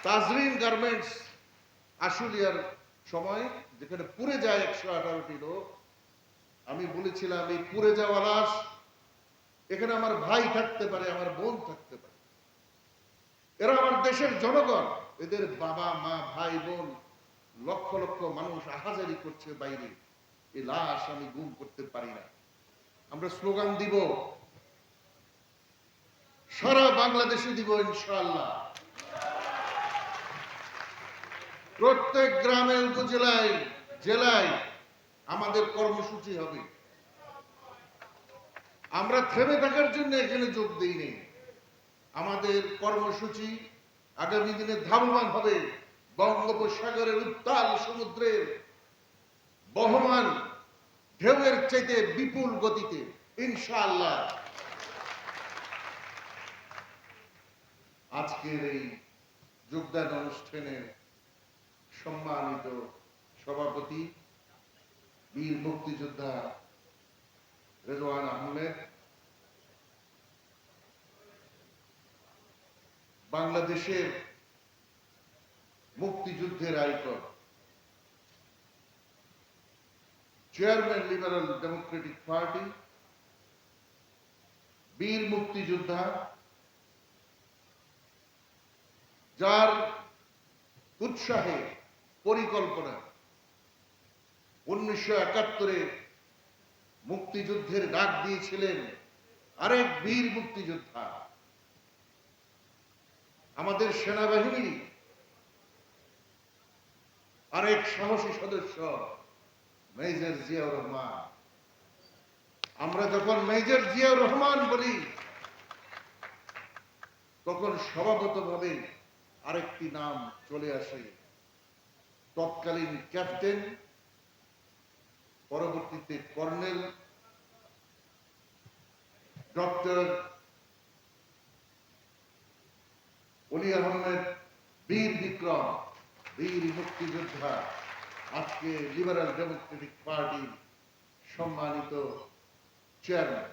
Tazreen garments আশুলিয়ার সময় যেখানে পুড়ে যায় 118টি লোক, আমি বলেছিলাম এই পুড়ে যাওয়া লাশ, এখানে আমার ভাই থাকতে পারে, আমার বোন থাকতে পারে, এরা আমার দেশের জনগণ, এদের বাবা মা ভাই বোন লক্ষ লক্ষ মানুষ আহাজারি করছে বাইরে, এই লাশ আমি গুম করতে পারি না। আমরা স্লোগান দিব, সারা বাংলাদেশে দিব ইনশাআল্লাহ। প্রত্যেক গ্রামে উপজেলায় জেলায় আমাদের কর্মসূচি হবে। আমরা থেমে থাকার জন্য এখানে যোগ দিইনি। আমাদের কর্মসূচি আগামী দিনে ধাবমান হবে বঙ্গোপসাগরের উত্তাল সমুদ্রের বহমান ঢেউয়ের চাইতে বিপুল গতিতে ইনশাআল্লাহ। আজকের এই যোগদান অনুষ্ঠানের সম্মানিত সভাপতি বীর মুক্তিযোদ্ধা রেজওয়ান আহমেদ, বাংলাদেশের মুক্তিযুদ্ধের icon, chairman liberal Democratic party, বীর মুক্তিযোদ্ধা, যার উৎসাহে পরিকল্পনা 1971-এ মুক্তিযুদ্ধের ডাক দিয়েছিলেন আরেক বীর মুক্তিযোদ্ধা, আমাদের সেনাবাহিনী আরেক সাহসী সদস্য মেজর জিয়াউর রহমান। আমরা যখন মেজর জিয়াউর রহমান বলি তখন স্বভাবতভাবে আরেকটি নাম চলে আসে, তৎকালীন ক্যাপ্টেন, পরবর্তীতে কর্নেল ডক্টর অলি আহমেদ বীর বিক্রম, বীর মুক্তিযোদ্ধা, আজকে লিবারেল ডেমোক্রেটিক পার্টির সম্মানিত চেয়ারম্যান।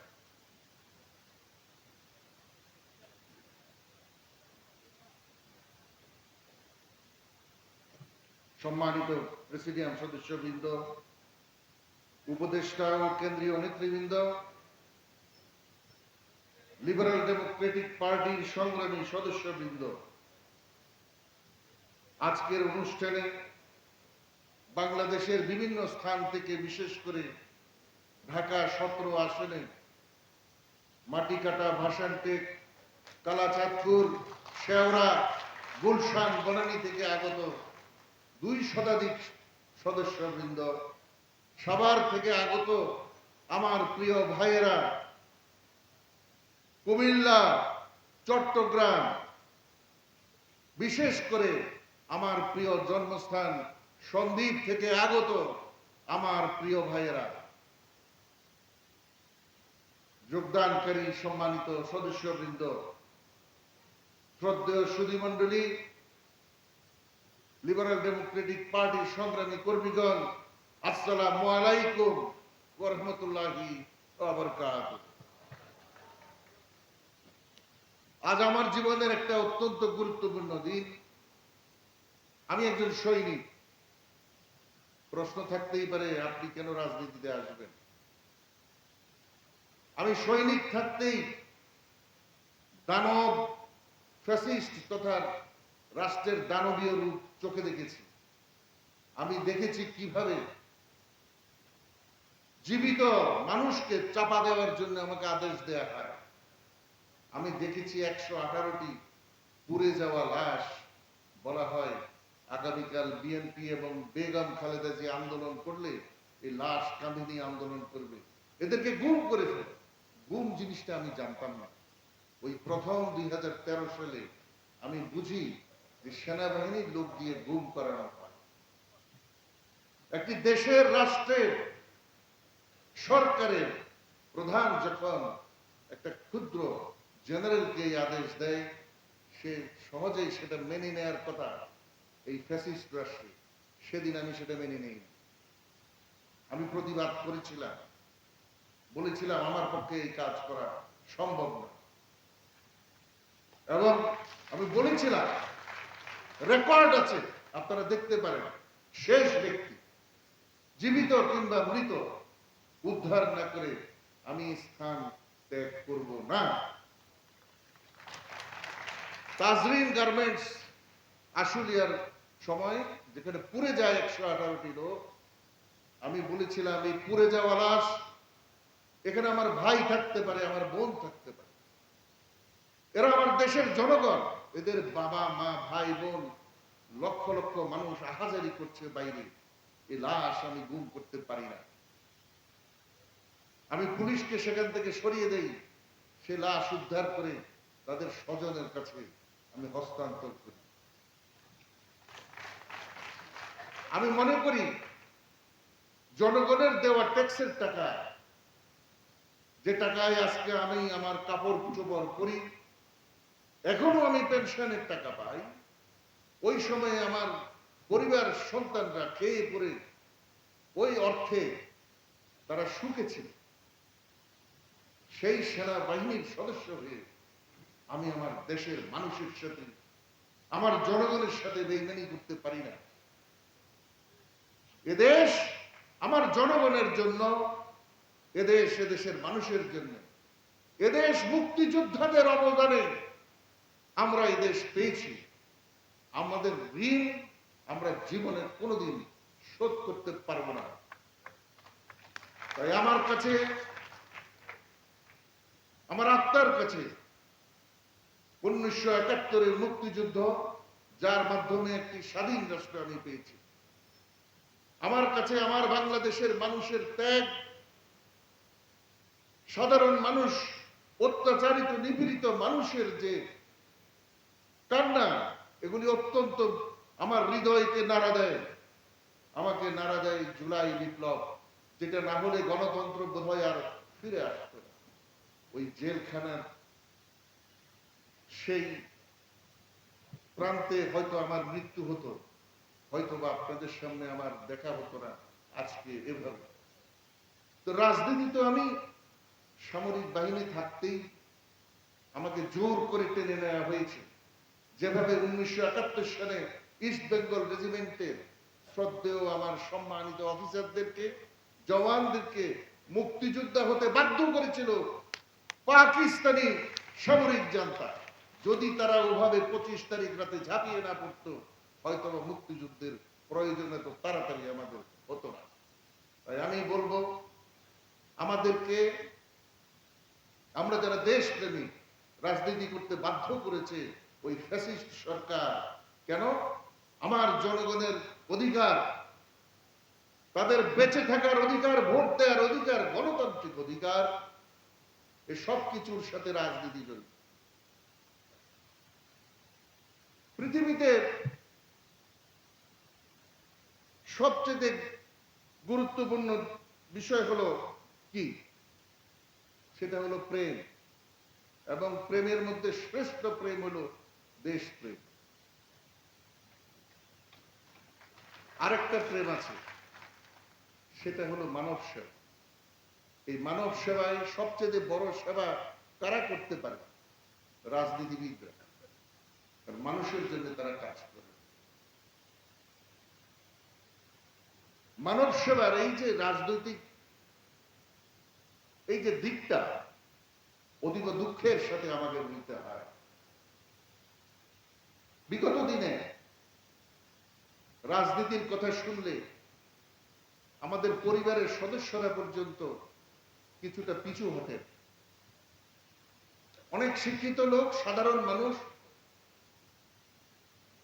সম্মানিত প্রেসিডিয়াম সদস্যবৃন্দ, উপদেষ্টা ও কেন্দ্রীয় নেতৃবৃন্দ, লিবারেল ডেমোক্রেটিক পার্টির সংগ্রামী সদস্যবৃন্দ, আজকের অনুষ্ঠানে বাংলাদেশের বিভিন্ন স্থান থেকে, বিশেষ করে ঢাকা 17 আসনে মাটিকাটা, ভাসানটেক, কালাচাঁদপুর, শেওড়া, গুলশান, বনানী থেকে আগত 2 শতাধিক সদস্যবৃন্দ, সাভার থেকে আগত আমার প্রিয় ভাইয়েরা, কুমিল্লা, চট্টগ্রাম, বিশেষ করে আমার প্রিয় জন্মস্থান সন্দ্বীপ থেকে আগত আমার প্রিয় ভাইয়েরা, যোগদানকারী সম্মানিত সদস্যবৃন্দ, শ্রদ্ধেয় সুধীমণ্ডলী, লিবারেল ডেমোক্রেটিক পার্টির সংগ্রামী কর্মীগণ, আসসালামু আলাইকুম ওয়া রাহমাতুল্লাহি ওয়া বারাকাতুহু। আজ আমার জীবনের একটা অত্যন্ত গুরুত্বপূর্ণ দিন। আমি একজন সৈনিক। প্রশ্ন থাকতেই পারে, আপনি কেন রাজনীতিতে আসবেন? আমি সৈনিক থাকতেই দানব, ফ্যাসিস্ট তথা রাষ্ট্রের দানবীয় রূপ চোখে দেখেছি। আমি দেখেছি কিভাবে জীবিত মানুষকে চাপা দেওয়ার জন্য আমাকে আদেশ দেয়া হয়। আমি দেখেছি 118টি পুড়ে যাওয়া লাশ, বলা হয় আগামীকাল বিএনপি এবং বেগম খালেদা যে আন্দোলন করলে এই লাশ কাঁদিনী আন্দোলন করবে, এদেরকে গুম করে ফেলে। গুম জিনিসটা আমি জানতাম না। ওই প্রথম 2013 সালে আমি বুঝি যে সেনাবাহিনীর লোক দিয়ে গুম করানো হয়। একটি দেশের, রাষ্ট্রের, সরকারের প্রধান যখন একটা ক্ষুদ্র জেনারেলকে এই আদেশ দেয়, সে সহজেই সেটা মেনে নেয়ার কথা এই ফ্যাসিস্ট রাষ্ট্রে। সেদিন আমি সেটা মেনে নেই। আমি প্রতিবাদ করেছিলাম, বলেছিলাম আমার পক্ষে এই কাজ করা সম্ভব না। এবং আমি বলেছিলাম রেকর্ড আছে, আপনারা দেখতে পারেন। শেষ ব্যক্তি, জীবিত কিংবা মৃত, উদ্ধার না করে আমি স্থান ত্যাগ করব না। তাজরিন গার্মেন্টস আশুলিয়ার সময় যেখানে পুড়ে যায় 118টি লোক, আমি বলেছিলাম এই পুড়ে যাওয়া লাশ, এখানে আমার ভাই থাকতে পারে, আমার বোন থাকতে পারে, এরা আমার দেশের জনগণ, এদের বাবা মা ভাই বোন লক্ষ লক্ষ মানুষ আহাজারি করছে বাইরে, এই লাশ আমি গুম করতে পারি না। আমি পুলিশকে সেখান থেকে সরিয়ে দেই, সে লাশ উদ্ধার করে তাদের স্বজনের কাছে আমি হস্তান্তর করি। আমি মনে করি জনগণের দেওয়া ট্যাক্সের টাকা, যে টাকায় আজকে আমি আমার কাপড় চোপড় করি, এখনো আমি পেনশনের টাকা পাই, ওই সময়ে আমার পরিবার সন্তানরা খেয়ে পরে ওই অর্থে তারা সুখে ছিল। সেই সেনাবাহিনীর সদস্য হয়ে আমি আমার দেশের মানুষের সাথে, আমার জনগণের সাথে বেইমানি করতে পারি না। এদেশ আমার জনগণের জন্য, এদেশ এদেশের মানুষের জন্য, এদেশ মুক্তিযোদ্ধাদের অবদানে আমরা এদেশ পেয়েছি। আমাদের ঋণ আমরা জীবনে কোনোদিন শোধ করতে পারবো না। তাই আমার কাছে, আমার আত্মার কাছে 1971-এর মুক্তিযুদ্ধ, যার মাধ্যমে একটি স্বাধীন রাষ্ট্র আমি পেয়েছি, আমার কাছে আমার বাংলাদেশের মানুষের ত্যাগ, সাধারণ মানুষ, অত্যাচারিত নিপীড়িত মানুষের যে কান্না, এগুলি অত্যন্ত আমার হৃদয়কে নাড়া দেয়। আমাকে নাড়া দেয় জুলাই বিপ্লব, যেটা না হলে গণতন্ত্র বোধহয় আর ফিরে আসতো না। ওই জেলখানার সেই প্রান্তে হয়তো আমার মৃত্যু হতো, হয়তো বা আপনাদের সামনে আমার দেখা হতো না আজকে এভাবে। তো রাজনীতি তো আমি সামরিক বাহিনী থাকতেই আমাকে জোর করে টেনে নেওয়া হয়েছে। যেভাবে 1971 সালে ইস্ট বেঙ্গল রেজিমেন্টের শ্রদ্ধেয় আমার সম্মানিত অফিসারদেরকে, জওয়ানদেরকে মুক্তিযোদ্ধা হতে বাধ্য করেছিল পাকিস্তানি সামরিক জান্তা। যদি তারা ওভাবে 25 তারিখ রাতে ঝাঁপিয়ে না পড়তো, হয়তো মুক্তিযুদ্ধের প্রয়োজন এত তাড়াতাড়ি আমাদের হতো না। তাই আমি বলবো, আমাদেরকে, আমরা যারা দেশপ্রেমী, রাজনীতি করতে বাধ্য করেছে ওই ফ্যাসিস্ট সরকার। কেন? আমার জনগণের অধিকার, তাদের বেঁচে থাকার অধিকার, ভোট দেওয়ার অধিকার, গণতান্ত্রিক অধিকার, এ সব কিছুর সাথে রাজনীতি জড়িত। পৃথিবীতে সবচেয়ে গুরুত্বপূর্ণ বিষয় হলো কি? সেটা হলো প্রেম, এবং প্রেমের মধ্যে শ্রেষ্ঠ প্রেম হলো দেশপ্রেম। আরেকটা প্রেম আছে, সেটা হলো মানব সেবা। এই মানব সেবায় সবচেয়ে বড় সেবা কারা করতে পারে? রাজনীতিবিদরা। মানুষের জন্য তারা কাজ করে। মানব সেবার এই যে রাজনৈতিক এই যে দিকটা, অধিক দুঃখের সাথে আমাদের নিতে হয়। বিগত দিনে রাজনীতির কথা শুনলে আমাদের পরিবারের সদস্যরা পর্যন্ত কিছুটা পিছু হতেন। অনেক শিক্ষিত লোক, সাধারণ মানুষ,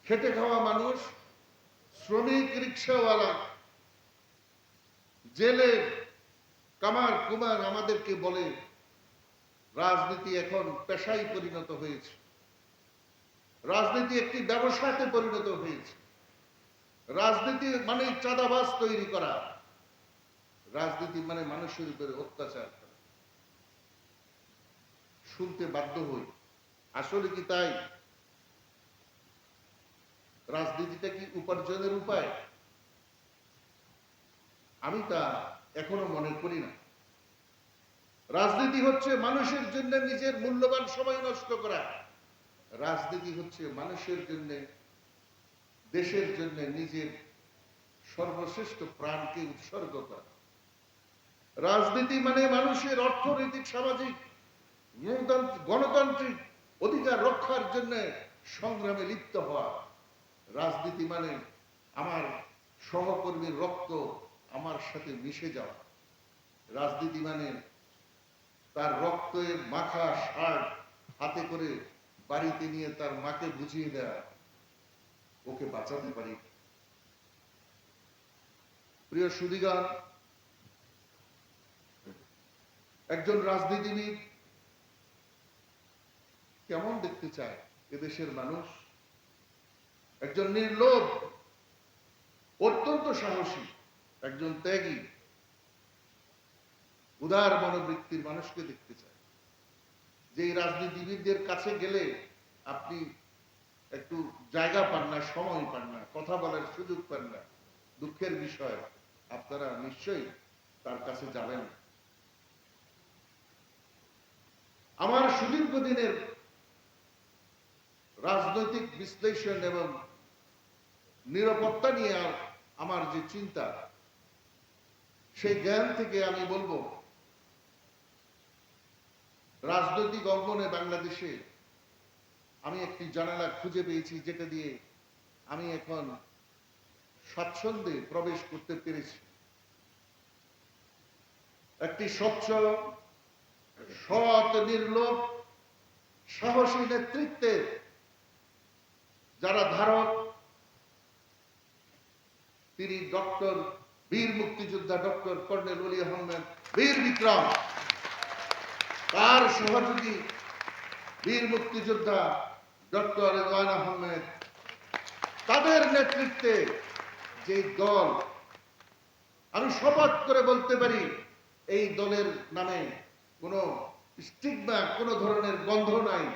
খেটে খাওয়া মানুষ, শ্রমিক, রিক্সাওয়ালা, জেলে কামার কুমার আমাদেরকে বলে রাজনীতি এখন পেশায় পরিণত হয়েছে, রাজনীতি একটি ব্যবসাতে পরিণত হয়েছে, রাজনীতি মানে চাঁদাবাজ তৈরি করা, রাজনীতি মানে মানুষের উপরে অত্যাচার করা। শুনতে বাধ্য হই, আসলে কি তাই? রাজনীতিটা কি উপার্জনের উপায়? আমি তা এখনো মনে করি না। রাজনীতি হচ্ছে মানুষের জন্য নিজের মূল্যবান সময় নষ্ট করা। রাজনীতি হচ্ছে মানুষের জন্য দেশের জন্য নিজের সর্বশ্রেষ্ঠ প্রাণকে উৎসর্গ করা। রাজনীতি মানে মানুষের অর্থনৈতিক, সামাজিক, গণতান্ত্রিক অধিকার রক্ষার জন্য সংগ্রামে লিপ্ত হওয়া। রাজনীতি মানে আমার সহকর্মীর রক্ত আমার সাথে মিশে যাওয়া। রাজনীতি মানে তার রক্তের মাখা শার্ট হাতে করে বাড়িতে নিয়ে তার মাকে বুঝিয়ে দেওয়া, ওকে বাঁচাতে পারি। প্রিয় সুধীগণ, একজন রাজনীতিবিদ কেমন দেখতে চায় এদেশের মানুষ? একজন নির্লোভ, অত্যন্ত সাহসী, একজন ত্যাগী, উদার মনোবৃত্তির মানুষকে দেখতে চায়। যে রাজনীতিবিদদের কাছে গেলে আপনি একটু জায়গা পান না, সময় পান না, কথা বলার সুযোগ পান না, দুঃখের বিষয়, আপনারা নিশ্চয়ই তার কাছে যাবেন। আমার সুদীর্ঘ দিনের রাজনৈতিক বিশ্লেষণ এবং নিরাপত্তা নিয়ে আমার যে চিন্তা, সেই জ্ঞান থেকে আমি বলবো, রাজনৈতিক অঙ্গনে বাংলাদেশে আমি একটি জানালা খুঁজে পেয়েছি, যেটা দিয়ে আমি এখন স্বাচ্ছন্দ্যে প্রবেশ করতে পেরেছি। একটি স্বচ্ছ, সৎ, নির্লোভ, সাহসী নেতৃত্বের যারা ধারক, তিনি ডক্টর বীর মুক্তিযোদ্ধা ডক্টর কর্নেল অলি আহমেদ বীর বিক্রম, তার সহযোগী বীর মুক্তিযোদ্ধা ডক্টর রেদওয়ান আহমেদ, তাদের নেতৃত্বে যে দল, আমি শপথ করে বলতে পারি এই দলের নামে কোনো স্টিগমা, কোনো ধরনের গন্ধ নাই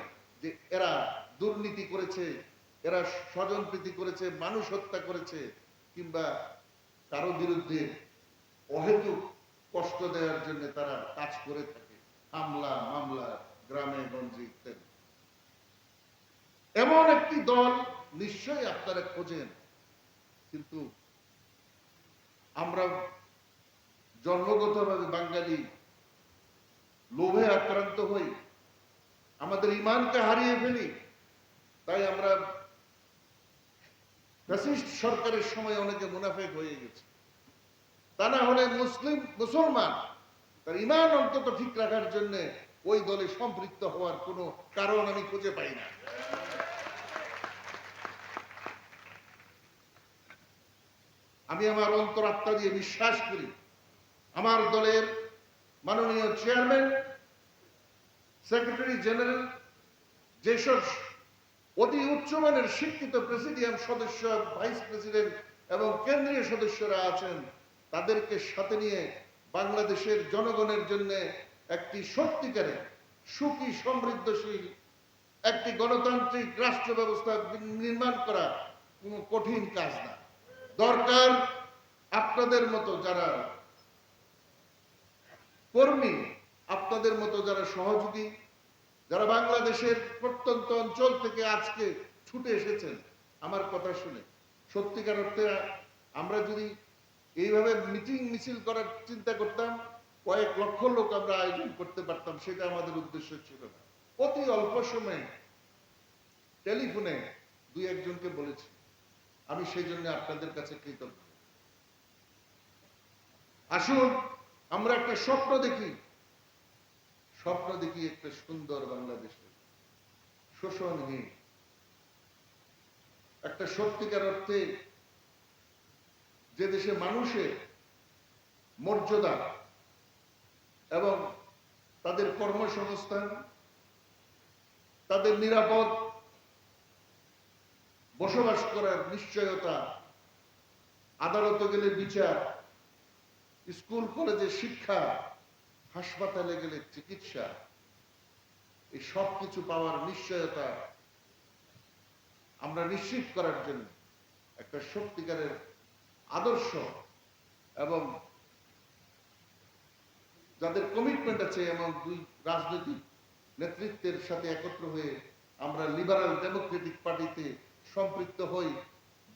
যে এরা দুর্নীতি করেছে, এরা স্বজনপ্রীতি করেছে, মানুষ হত্যা করেছে, কিংবা কারো বিরুদ্ধে অহেতুক কষ্ট দেওয়ার জন্য তারা কাজ করে থাকে, হামলা মামলা গ্রামে গঞ্জে ইত্যাদি। এমন একটি দল নিশ্চয়ই আপনারা খোঁজেন, কিন্তু আমরা জন্মগতভাবে বাঙালি লোভে আক্রান্ত হই, আমাদের ইমানকে হারিয়ে ফেলি। তাই আমরা ফ্যাসিস্ট সরকারের সময় অনেকে মুনাফেক হয়ে গেছে। তা না হলে মুসলমান তার ইমান অন্তত ঠিক রাখার জন্য ওই দলে সম্পৃক্ত হওয়ার কোনো কারণ আমি খুঁজে পাই না। আমি আমার অন্তরাত্মা দিয়ে বিশ্বাস করি, আমার দলের মাননীয় চেয়ারম্যান, সেক্রেটারি জেনারেল, যেসব অতি উচ্চমানের শিক্ষিত প্রেসিডিয়াম সদস্য, ভাইস প্রেসিডেন্ট এবং কেন্দ্রীয় সদস্যরা আছেন, তাদেরকে সাথে নিয়ে বাংলাদেশের জনগণের জন্য একটি সত্যিকারের সুখী, সমৃদ্ধশীল একটি গণতান্ত্রিক রাষ্ট্র ব্যবস্থা নির্মাণ করা কোনো কঠিন কাজ না। দরকার আপনাদের মতো যারা কর্মী, আপনাদের মতো যারা সহযোগী, যারা বাংলাদেশের প্রত্যন্ত অঞ্চল থেকে আজকে ছুটে এসেছেন আমার কথা শুনে। সত্যিকার অর্থে আমরা যদি এইভাবে মিটিং মিছিল করার চিন্তা করতাম, কয়েক লক্ষ লোক আমরা আয়োজন করতে পারতাম, সেটা আমাদের উদ্দেশ্য ছিল না। অতি অল্প সময়ে টেলিফোনে দুই একজনকে বলেছি, আমি সেই জন্য আপনাদের কাছে কৃতজ্ঞ। আসুন আমরা একটা স্বপ্ন দেখি, স্বপ্ন দেখি একটা সুন্দর বাংলাদেশে, শোষণহীন, একটা সত্যিকার অর্থে যে দেশে মানুষের মর্যাদা এবং তাদের কর্মসংস্থান, তাদের নিরাপদ বসবাস করার নিশ্চয়তা, আদালতে গেলে বিচার, স্কুল কলেজে শিক্ষা, হাসপাতালে গেলে চিকিৎসা, এই সব কিছু পাওয়ার নিশ্চয়তা আমরা নিশ্চিত করার জন্য একটা সত্যিকারের আদর্শ এবং যাদের কমিটমেন্ট আছে এবং দুই রাজনৈতিক নেতৃত্বের সাথে একত্র হয়ে আমরা লিবারাল ডেমোক্রেটিক পার্টিতে সম্পৃক্ত হই,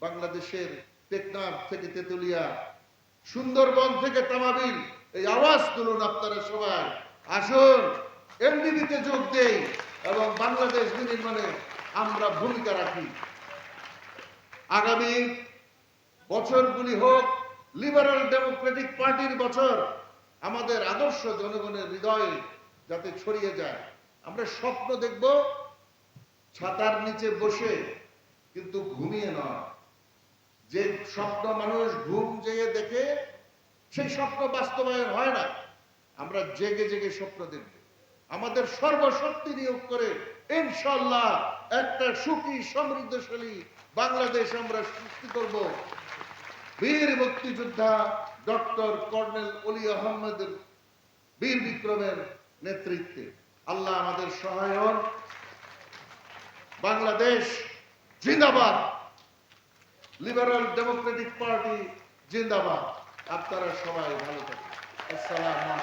বাংলাদেশের টেকনাফ থেকে তেতুলিয়া, সুন্দরবন থেকে তামাবিল, এই আওয়াজ তুলুন আপনারা সবাই, আসুন এনডিবিতে যোগ দেই এবং বাংলাদেশ বিনির্মাণে আমরা ভূমিকা রাখি। আগামী বছরগুলি হোক লিবারেল ডেমোক্রেটিক পার্টির বছর, আমাদের আদর্শ জনগণের হৃদয়ে যাতে ছড়িয়ে যায়। আমরা স্বপ্ন দেখব ছাতার নিচে বসে, কিন্তু ঘুমিয়ে নয়। যে স্বপ্ন মানুষ ঘুম জেগে দেখে সেই স্বপ্ন বাস্তবায়ন হয় না। আমরা জেগে জেগে স্বপ্ন দেখব, আমাদের সর্বশক্তি নিয়োগ করে ইনশাআল্লাহ একটা সুখী সমৃদ্ধশালী বাংলাদেশ আমরা সৃষ্টি করব। বীর মুক্তিযোদ্ধা ডক্টর কর্নেল অলি আহমেদের বীর বিক্রমের নেতৃত্বে আল্লাহ আমাদের সহায় হন। বাংলাদেশ জিন্দাবাদ, লিবারেল ডেমোক্রেটিক পার্টি জিন্দাবাদ। আপনারা সবাই ভালো থাকুন। আসসালামু আলাইকুম।